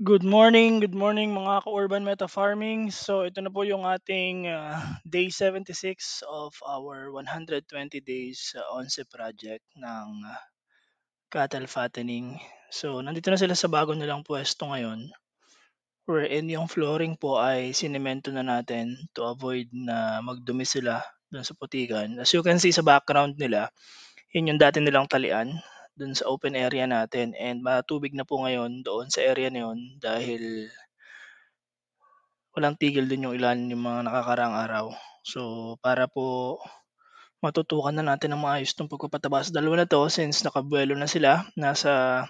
Good morning mga ka-Urban Meta Farming. So ito na po yung ating day 76 of our 120 days onse project ng cattle fattening. So nandito na sila sa bago nilang pwesto ngayon, wherein yung flooring po ay sinemento na natin to avoid na magdumi sila dun sa putikan. As you can see sa background nila, yun yung dati nilang talian dun sa open area natin, and matubig na po ngayon doon sa area na yun dahil walang tigil din yung ilan yung mga nakakaraang araw. So, para po matutukan na natin ng maayos 'tong pagpapataba sa dalawa na 'to, since nakabuelo na sila, nasa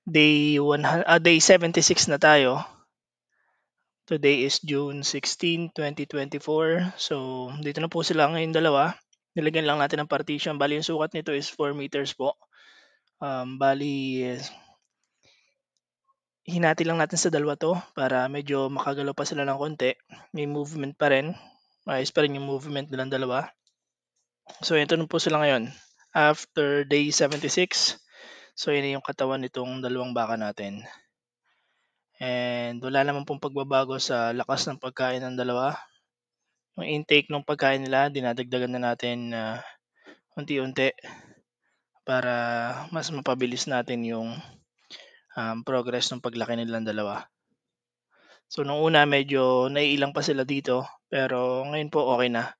day 76 na tayo. Today is June 16, 2024. So, dito na po sila ngayon dalawa. Nilagyan lang natin ng partition. Bali yung sukat nito is 4 meters po. Bali hinati lang natin sa dalawa 'to para medyo makagalaw pa sila ng konti. May movement pa rin. Maayos pa rin yung movement nilang dalawa. So ito na po sila ngayon, after day 76. So yun yung katawan nitong dalawang baka natin. And wala naman pong pagbabago sa lakas ng pagkain ng dalawa. Yung intake ng pagkain nila, dinadagdagan na natin unti-unti para mas mapabilis natin yung progress ng paglaki nilang dalawa. So nung una medyo naiilang pa sila dito, pero ngayon po okay na.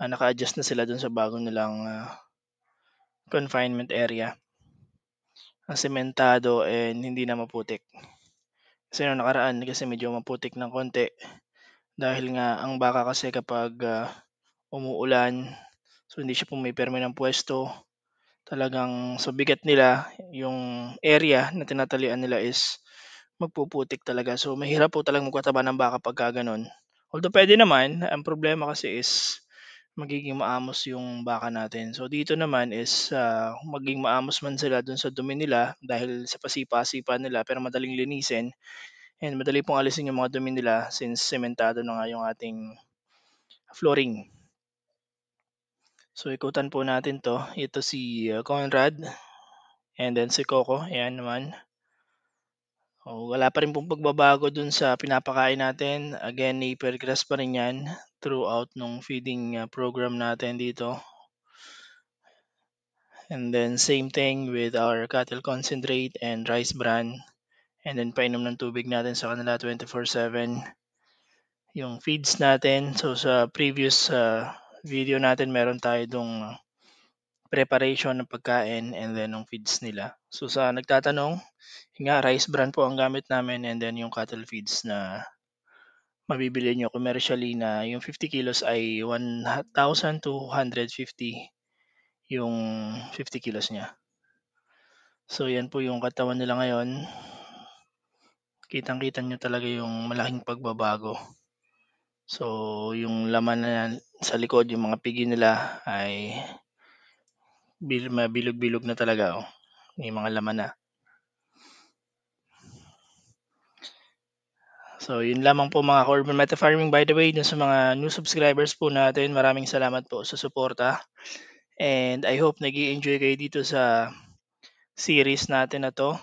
Naka-adjust na sila dun sa bago nilang confinement area. Sementado and hindi na maputik. Kasi nung nakaraan kasi medyo maputik ng konti dahil nga ang baka kasi kapag umuulan, so hindi siya pumipirme ng pwesto, talagang sa bigat nila yung area na tinatalian nila is magpuputik talaga. So mahirap po talagang magpataba ng baka pagka gano'n. Although pwede naman, ang problema kasi is magiging maamos yung baka natin. So dito naman is maging maamos man sila dun sa dumi nila dahil sa pasipa-sipa nila, pero madaling linisin and madali pong alisin yung mga dumi nila since sementado na nga yung ating flooring. So ikutan po natin 'to. Ito si Conrad and then si Coco, ayan naman. Wala pa rin pong pagbabago dun sa pinapakain natin. Again, napier grass pa rin 'yan throughout nung feeding program natin dito. And then same thing with our cattle concentrate and rice bran. And then painom ng tubig natin sa kanila 24/7. Yung feeds natin, so sa previous video natin meron tayo dong preparation ng pagkain and then ng feeds nila. So sa nagtatanong, yun nga, rice bran po ang gamit namin, and then yung cattle feeds na mabibili nyo commercially na yung 50 kilos ay 1,250 yung 50 kilos niya. So yan po yung katawan nila ngayon. Kitang-kita nyo talaga yung malaking pagbabago. So yung laman na sa likod, yung mga pigi nila ay mabilog-bilog na talaga. May mga laman na. So yun lamang po mga ka-Urban Meta Farming. By the way, dun sa mga new subscribers po natin, maraming salamat po sa suporta. And I hope nag-i-enjoy kayo dito sa series natin na to.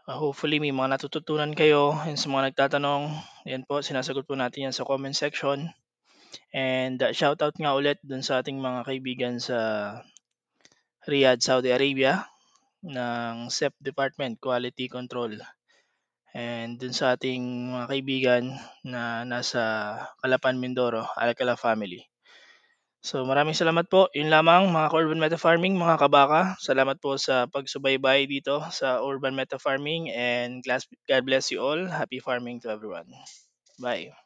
Hopefully may mga natututunan kayo, and sa mga nagtatanong, yan po, sinasagot po natin yan sa comment section. And shoutout nga ulit dun sa ating mga kaibigan sa Riyadh, Saudi Arabia ng SEP Department, Quality Control. And dun sa ating mga kaibigan na nasa Calapan, Mindoro, Alcala family. So maraming salamat po. Yun lamang mga ka-Urban Meta Farming, mga kabaka. Salamat po sa pagsubaybay dito sa Urban Meta Farming, and God bless you all. Happy farming to everyone. Bye.